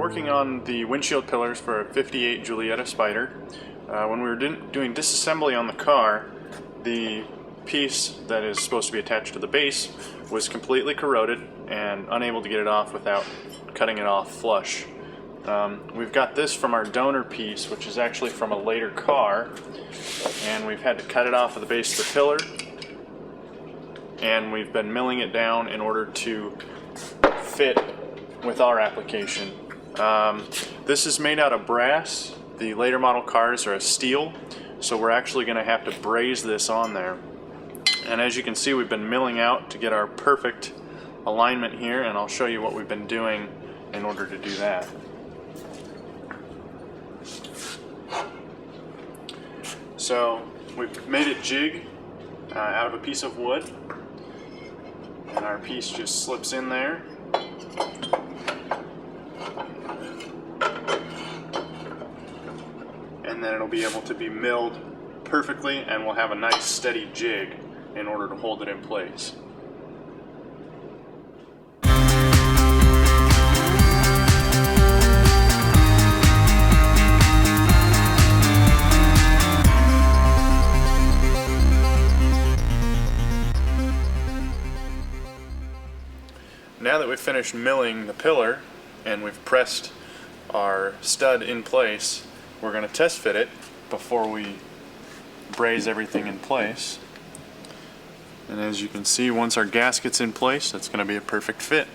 working on the windshield pillars for a 58 Giulietta Spider. When we were doing disassembly on the car, the piece that is supposed to be attached to the base was completely corroded and unable to get it off without cutting it off flush. We've got this from our donor piece, which is actually from a later car, and we've had to cut it off of the base of the pillar, and we've been milling it down in order to fit with our application. This is made out of brass. The later model cars are a steel, so we're actually going to have to braze this on there. And as you can see, we've been milling out to get our perfect alignment here, and I'll show you what we've been doing in order to do that. So we've made it jig out of a piece of wood, and our piece just slips in there. And then it'll be able to be milled perfectly, and we'll have a nice steady jig in order to hold it in place. Now that we've finished milling the pillar and we've pressed our stud in place, we're going to test fit it before we braze everything in place. And as you can see, once our gasket's in place, that's going to be a perfect fit.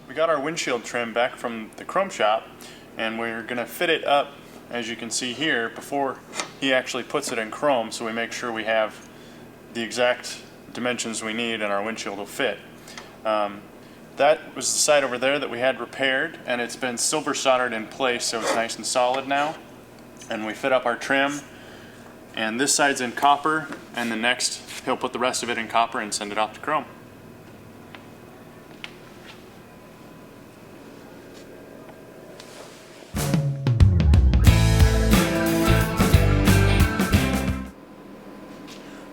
We got our windshield trim back from the chrome shop, and we're going to fit it up, as you can see here, before he actually puts it in chrome, so we make sure we have the exact dimensions we need and our windshield will fit. That was the side over there that we had repaired, and it's been silver soldered in place, so it's nice and solid now. And we fit up our trim, and this side's in copper, and the next he'll put the rest of it in copper and send it off to chrome.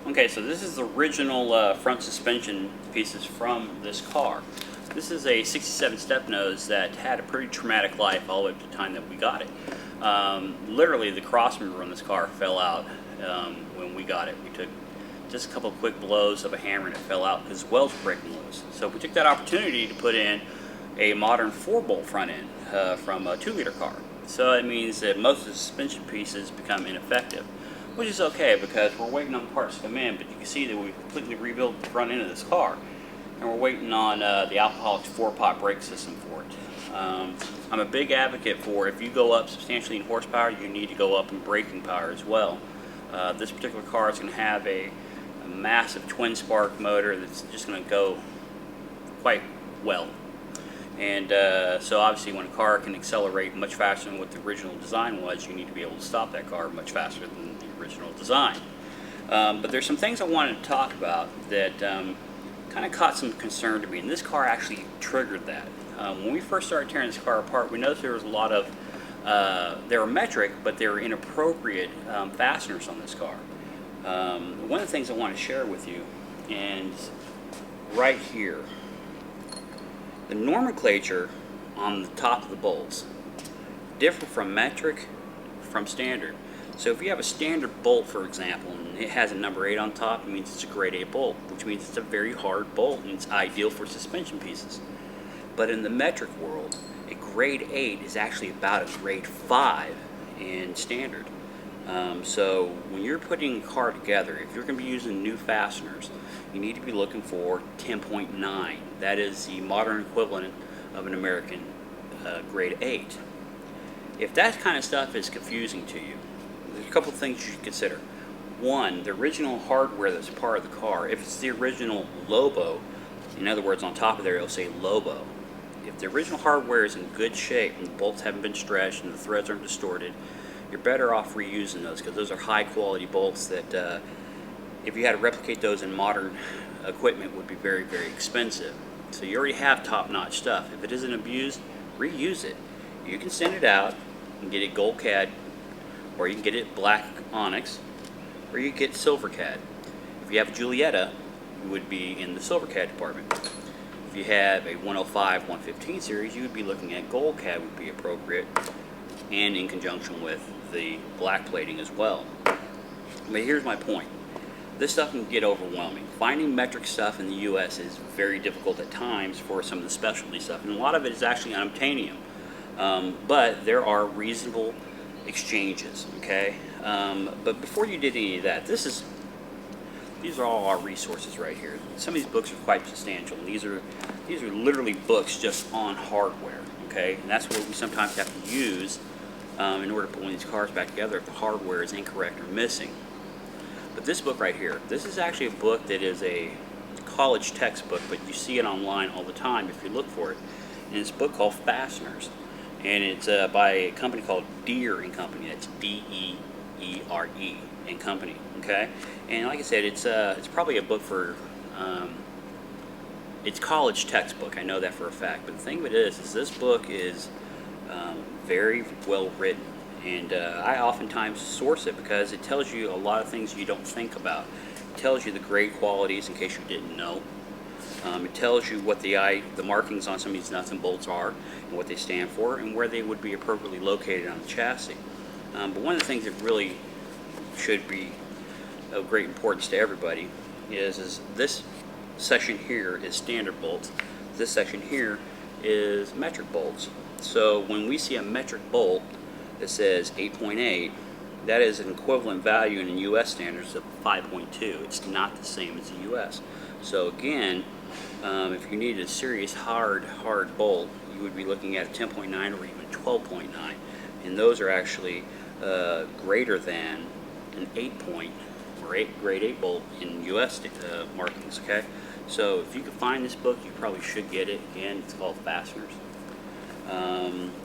Okay, so this is the original front suspension pieces from this car. This is a 67 step nose that had a pretty traumatic life all the way up to the time that we got it. Literally, the cross member on this car fell out when we got it. We took just a couple of quick blows of a hammer and it fell out because welds were breaking loose. So we took that opportunity to put in a modern 4-bolt front end from a 2-liter car. So it means that most of the suspension pieces become ineffective, which is okay because we're waiting on the parts to come in, but you can see that we completely rebuilt the front end of this car. And we're waiting on the Alcoholics 4-pot brake system for it. I'm a big advocate for if you go up substantially in horsepower, you need to go up in braking power as well. This particular car is going to have a massive twin spark motor that's just going to go quite well. And so obviously when a car can accelerate much faster than what the original design was, you need to be able to stop that car much faster than the original design. But there's some things I wanted to talk about that kind of caught some concern to me, and this car actually triggered that. When we first started tearing this car apart, we noticed there was a lot of, they were metric, but they were inappropriate fasteners on this car. One of the things I want to share with you, and right here, the nomenclature on the top of the bolts differ from metric from standard. So if you have a standard bolt, for example, and it has a number 8 on top, it means it's a grade 8 bolt, which means it's a very hard bolt and it's ideal for suspension pieces. But in the metric world, a grade 8 is actually about a grade 5 in standard. So when you're putting a car together, if you're going to be using new fasteners, you need to be looking for 10.9. That is the modern equivalent of an American grade 8. If that kind of stuff is confusing to you, there's a couple of things you should consider. One, the original hardware that's part of the car, if it's the original Lobo, in other words, on top of there it'll say Lobo. If the original hardware is in good shape and the bolts haven't been stretched and the threads aren't distorted, you're better off reusing those because those are high quality bolts that if you had to replicate those in modern equipment would be very, very expensive. So you already have top-notch stuff. If it isn't abused, reuse it. You can send it out and get it gold cad, or you can get it black onyx, or you can get silver cad. If you have a Giulietta, you would be in the silver cad department. If you have a 105, 115 series, you would be looking at gold cad would be appropriate, and in conjunction with the black plating as well. But here's my point. This stuff can get overwhelming. Finding metric stuff in the US is very difficult at times for some of the specialty stuff, and a lot of it is actually unobtainium. But there are reasonable exchanges, okay? But before you did any of that, these are all our resources right here. Some of these books are quite substantial, and these are literally books just on hardware, okay? And that's what we sometimes have to use in order to put one of these cars back together if the hardware is incorrect or missing. But this book right here, this is actually a book that is a college textbook, but you see it online all the time if you look for it. And it's a book called Fasteners, and it's by a company called Deere and Company. That's D-E-E-R-E and Company. Okay, and like I said, it's probably a book for it's college textbook. I know that for a fact. But the thing of it is this book is very well written. And I oftentimes source it because it tells you a lot of things you don't think about. It tells you the grade qualities in case you didn't know. It tells you what the markings on some of these nuts and bolts are and what they stand for and where they would be appropriately located on the chassis. But one of the things that really should be of great importance to everybody is this section here is standard bolts. This section here is metric bolts. So when we see a metric bolt that says 8.8, that is an equivalent value in US standards of 5.2. It's not the same as the US. So again, if you needed a serious hard bolt, you would be looking at a 10.9 or even 12.9, and those are actually greater than an 8 point or grade 8 bolt in US markings. Okay, so if you can find this book, you probably should get it. Again, it's called Fasteners.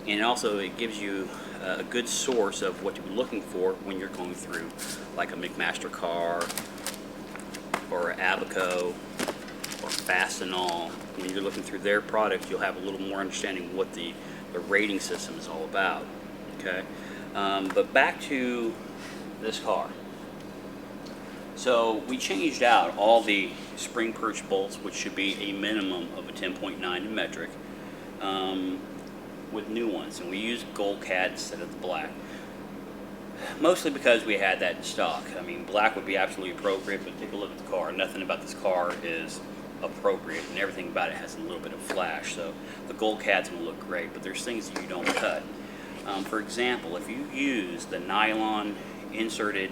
And also it gives you a good source of what to be looking for when you're going through like a McMaster car or Abaco or Fastenal. When you're looking through their product, you'll have a little more understanding of what the rating system is all about. Okay, but back to this car. So we changed out all the spring perch bolts, which should be a minimum of a 10.9 in metric, with new ones, and we used gold cad instead of the black, mostly because we had that in stock. I mean, black would be absolutely appropriate, but take a look at the car. Nothing about this car is appropriate, and everything about it has a little bit of flash, so the gold cad's going to look great, but there's things that you don't cut. For example, if you use the nylon inserted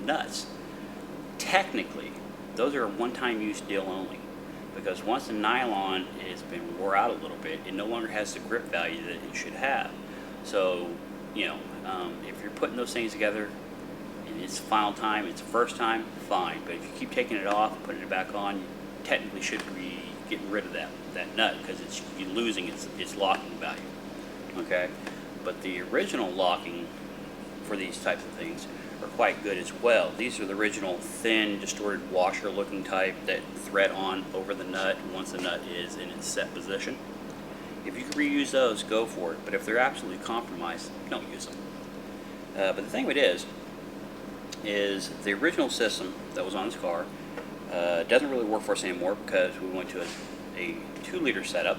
nuts, technically those are a one-time use deal only, because once the nylon has been wore out a little bit, it no longer has the grip value that it should have. So, you know, if you're putting those things together and it's final time, it's the first time, fine. But if you keep taking it off and putting it back on, you technically should be getting rid of that nut, because you're losing its locking value. Okay, but the original locking for these types of things are quite good as well. These are the original thin, distorted washer looking type that thread on over the nut once the nut is in its set position. If you can reuse those, go for it, but if they're absolutely compromised, don't use them. But the thing of it is the original system that was on this car doesn't really work for us anymore, because we went to a 2-liter setup,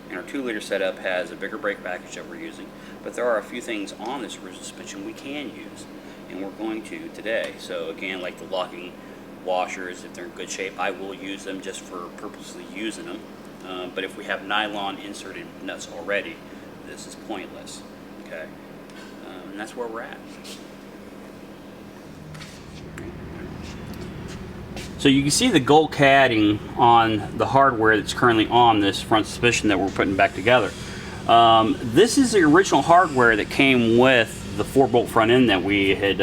and our 2-liter setup has a bigger brake package that we're using, but there are a few things on this original suspension we can use, and we're going to today. So again, like the locking washers, if they're in good shape, I will use them just for purposely using them. But if we have nylon inserted nuts already, this is pointless. Okay, and that's where we're at. So you can see the gold cadding on the hardware that's currently on this front suspension that we're putting back together. This is the original hardware that came with the 4-bolt front end that we had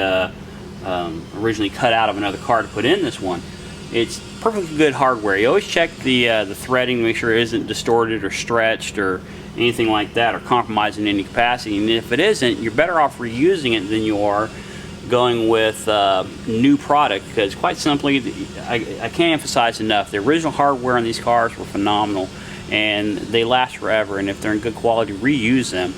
originally cut out of another car to put in this one. It's perfectly good hardware. You always check the threading to make sure it isn't distorted or stretched or anything like that, or compromised in any capacity. And if it isn't, you're better off reusing it than you are going with new product, because quite simply, I can't emphasize enough, the original hardware on these cars were phenomenal, and they last forever. And if they're in good quality, reuse them.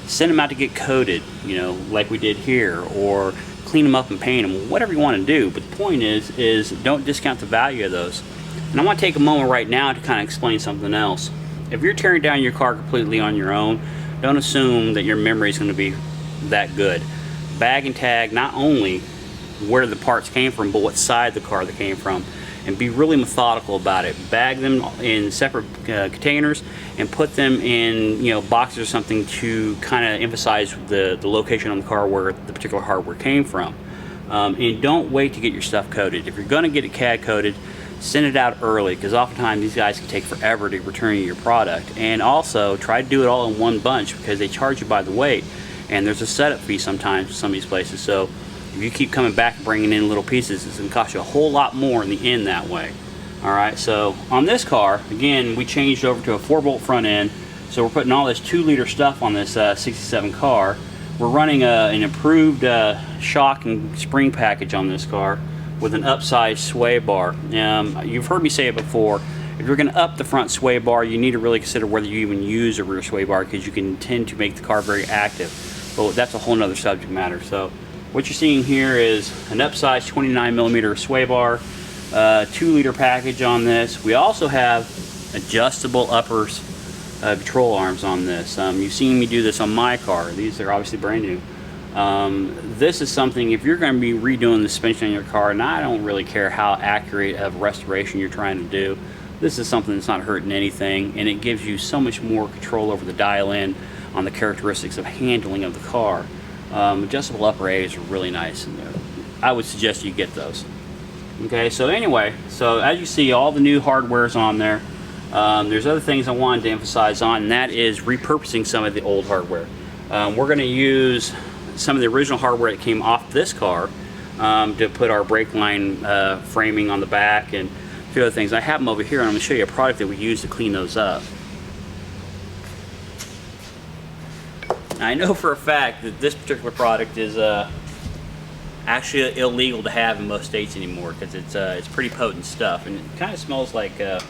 Send them out to get coated, you know, like we did here, or clean them up and paint them, whatever you want to do. But the point is don't discount the value of those. And I want to take a moment right now to kind of explain something else. If you're tearing down your car completely on your own, don't assume that your memory is going to be that good. Bag and tag not only where the parts came from, but what side of the car they came from, and be really methodical about it. Bag them in separate containers and put them in, you know, boxes or something to kind of emphasize the location on the car where the particular hardware came from. And don't wait to get your stuff coated. If you're going to get it CAD coated, send it out early, because oftentimes these guys can take forever to return you your product. And also try to do it all in one bunch, because they charge you by the weight, and there's a setup fee sometimes for some of these places. So if you keep coming back and bringing in little pieces, it's going to cost you a whole lot more in the end that way. Alright, so on this car, again, we changed over to a 4-bolt front end, so we're putting all this 2-liter stuff on this 67 car. We're running an improved shock and spring package on this car with an upsized sway bar. You've heard me say it before, if you're going to up the front sway bar, you need to really consider whether you even use a rear sway bar, because you can tend to make the car very active. But that's a whole nother subject matter. So what you're seeing here is an upsized 29mm sway bar, 2-liter package on this. We also have adjustable uppers control arms on this. You've seen me do this on my car. These are obviously brand new. This is something, if you're going to be redoing the suspension on your car, and I don't really care how accurate of restoration you're trying to do, this is something that's not hurting anything, and it gives you so much more control over the dial-in on the characteristics of handling of the car. Adjustable upper A's are really nice, and I would suggest you get those. Okay, so anyway, so as you see, all the new hardware's on there. There's other things I wanted to emphasize on, and that is repurposing some of the old hardware. We're going to use some of the original hardware that came off this car to put our brake line framing on the back and a few other things. I have them over here, and I'm going to show you a product that we use to clean those up. I know for a fact that this particular product is actually illegal to have in most states anymore, because it's pretty potent stuff, and it kind of smells like a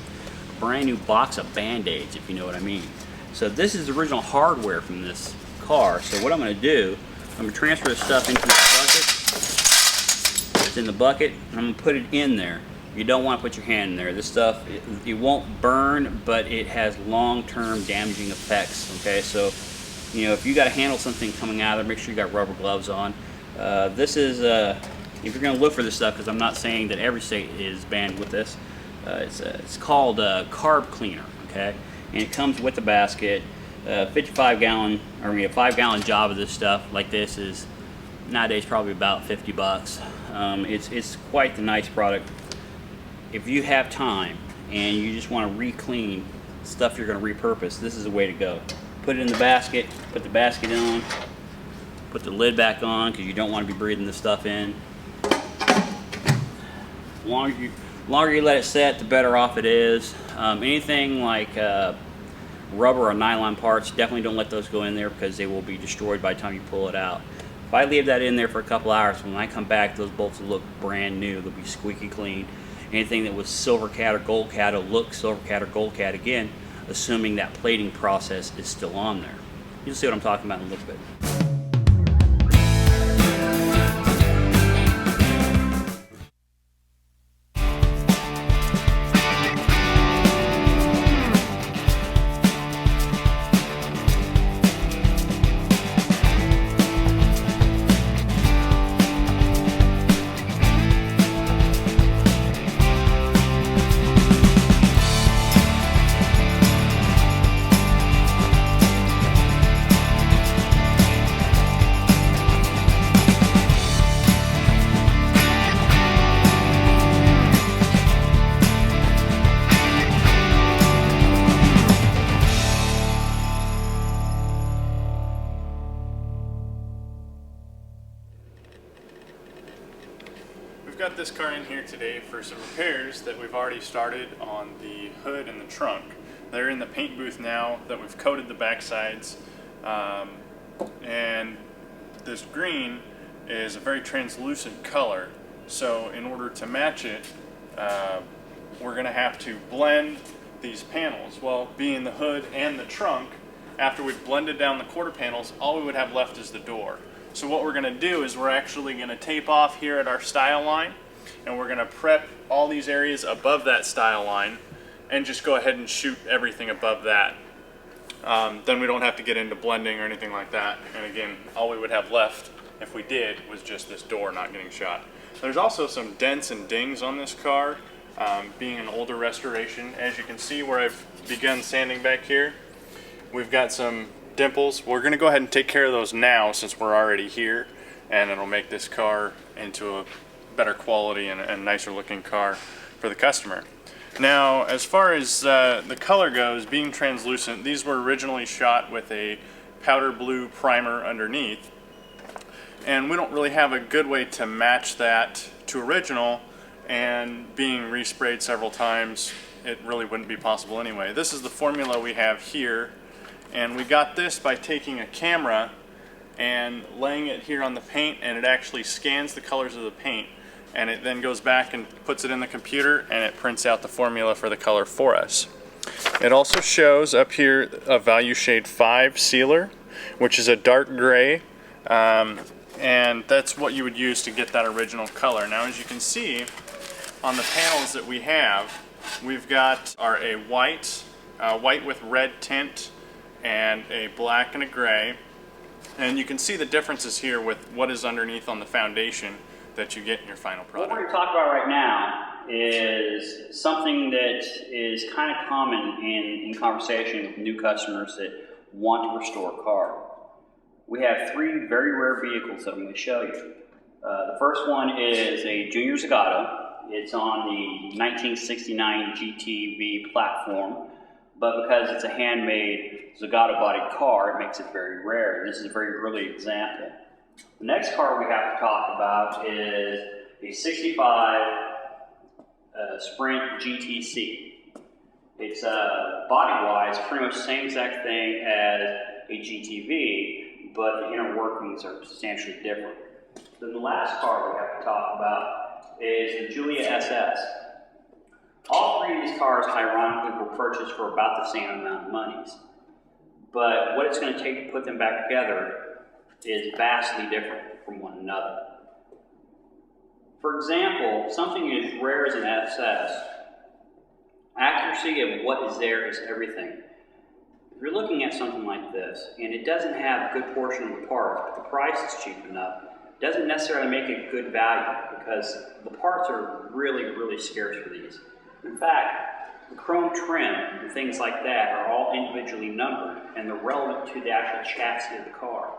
brand new box of Band-Aids, if you know what I mean. So this is the original hardware from this car. So what I'm going to do, I'm going to transfer this stuff into this bucket. It's in the bucket, and I'm going to put it in there. You don't want to put your hand in there. This stuff, it won't burn, but it has long-term damaging effects. Okay, so you know, if you got to handle something coming out of there, make sure you got rubber gloves on. This is, if you're going to look for this stuff, because I'm not saying that every state is banned with this, it's called carb cleaner, okay? And it comes with the basket. 55-gallon, or a 5-gallon job of this stuff like this is nowadays probably about 50 bucks. It's quite the nice product. If you have time and you just want to re-clean stuff you're going to repurpose, this is the way to go. Put it in the basket, put the basket on, put the lid back on, because you don't want to be breathing this stuff in. The longer you let it set, the better off it is. Anything like rubber or nylon parts, definitely don't let those go in there, because they will be destroyed by the time you pull it out. If I leave that in there for a couple hours, when I come back, those bolts will look brand new. They'll be squeaky clean. Anything that was silver cat or gold cat will look silver cat or gold cat again, assuming that plating process is still on there. You'll see what I'm talking about in a little bit. We've got this car in here today for some repairs that we've already started on the hood and the trunk. They're in the paint booth now that we've coated the back sides, and this green is a very translucent color, so in order to match it, we're going to have to blend these panels. Well, being the hood and the trunk, after we've blended down the quarter panels, all we would have left is the door. So what we're going to do is we're actually going to tape off here at our style line, and we're going to prep all these areas above that style line and just go ahead and shoot everything above that. Then we don't have to get into blending or anything like that. And again, all we would have left if we did was just this door not getting shot. There's also some dents and dings on this car, being an older restoration. As you can see where I've begun sanding back here, we've got some dimples. We're going to go ahead and take care of those now since we're already here, and it'll make this car into a better quality and a nicer looking car for the customer. Now, as far as the color goes, being translucent, these were originally shot with a powder blue primer underneath, and we don't really have a good way to match that to original, and being resprayed several times, it really wouldn't be possible anyway. This is the formula we have here, and we got this by taking a camera and laying it here on the paint, and it actually scans the colors of the paint, and it then goes back and puts it in the computer, and it prints out the formula for the color for us. It also shows up here a value shade 5 sealer, which is a dark gray, and that's what you would use to get that original color. Now, as you can see on the panels that we have, we've got a white with red tint, and a black and a gray, and you can see the differences here with what is underneath on the foundation that you get in your final product. What we're going to talk about right now is something that is kind of common in conversation with new customers that want to restore a car. We have 3 very rare vehicles that I'm going to show you. The first one is a Junior Zagato. It's on the 1969 GTV platform, but because it's a handmade Zagato-bodied car, it makes it very rare. This is a very early example. The next car we have to talk about is a 65 Sprint GTC. It's body-wise pretty much the same exact thing as a GTV, but the inner workings are substantially different. Then the last car we have to talk about is the Giulia SS. All 3 of these cars, ironically, were purchased for about the same amount of monies. But what it's going to take to put them back together is vastly different from one another. For example, something as rare as an SS, accuracy of what is there is everything. If you're looking at something like this, and it doesn't have a good portion of the parts, but the price is cheap enough, it doesn't necessarily make it good value, because the parts are really, really scarce for these. In fact, the chrome trim and things like that are all individually numbered, and they're relevant to the actual chassis of the car.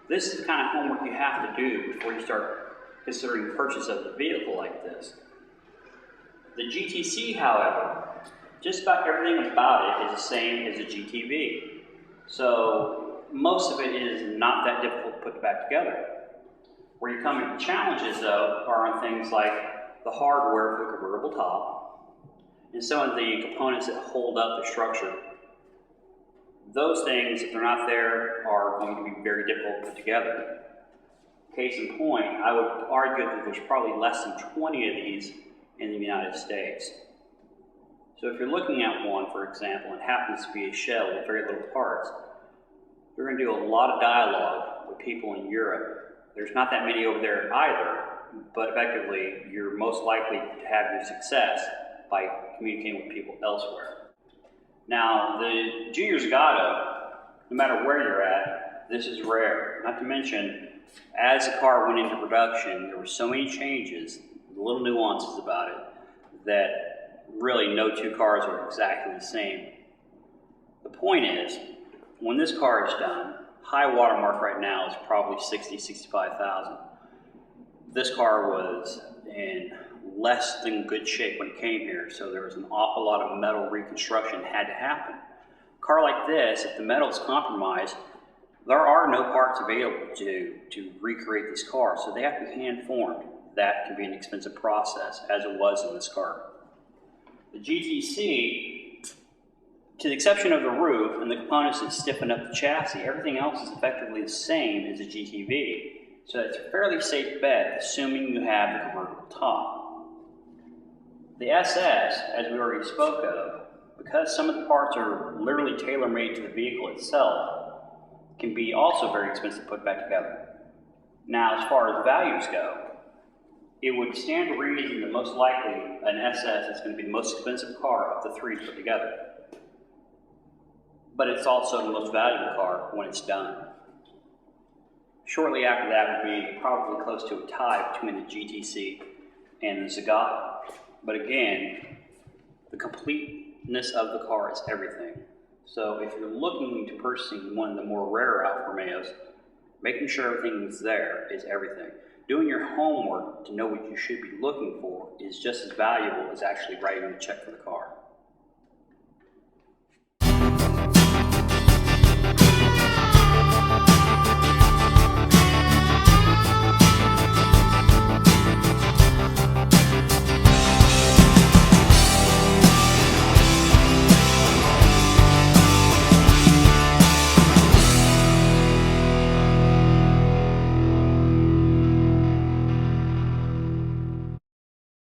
This is the kind of homework you have to do before you start considering the purchase of a vehicle like this. The GTC, however, just about everything about it is the same as a GTV. So most of it is not that difficult to put back together. Where you come into challenges, though, are on things like the hardware for the convertible top and some of the components that hold up the structure. Those things, if they're not there, are going to be very difficult to put together. Case in point, I would argue that there's probably less than 20 of these in the United States. So if you're looking at one, for example, and happens to be a shell with very little parts, you're going to do a lot of dialogue with people in Europe. There's not that many over there either, but effectively, you're most likely to have your success by communicating with people elsewhere. Now, the Junior Zagato, no matter where you're at, this is rare. Not to mention, as the car went into production, there were so many changes, little nuances about it, that really no 2 cars are exactly the same. The point is, when this car is done, high watermark right now is probably 60, 65,000. This car was in less than good shape when it came here, so there was an awful lot of metal reconstruction that had to happen. A car like this, if the metal is compromised, there are no parts available to recreate this car, so they have to be hand-formed. That can be an expensive process, as it was in this car. The GTC, to the exception of the roof and the components that stiffen up the chassis, everything else is effectively the same as a GTV. So it's a fairly safe bet, assuming you have the convertible top. The SS, as we already spoke of, because some of the parts are literally tailor-made to the vehicle itself, can be also very expensive to put back together. Now, as far as values go, it would stand to reason that most likely an SS is going to be the most expensive car of the three put together. But it's also the most valuable car when it's done. Shortly after that would be probably close to a tie between the GTC and the Zagato. But again, the completeness of the car is everything. So if you're looking to purchasing one of the more rare Alfa Romeos, making sure everything's there is everything. Doing your homework to know what you should be looking for is just as valuable as actually writing the check for the car.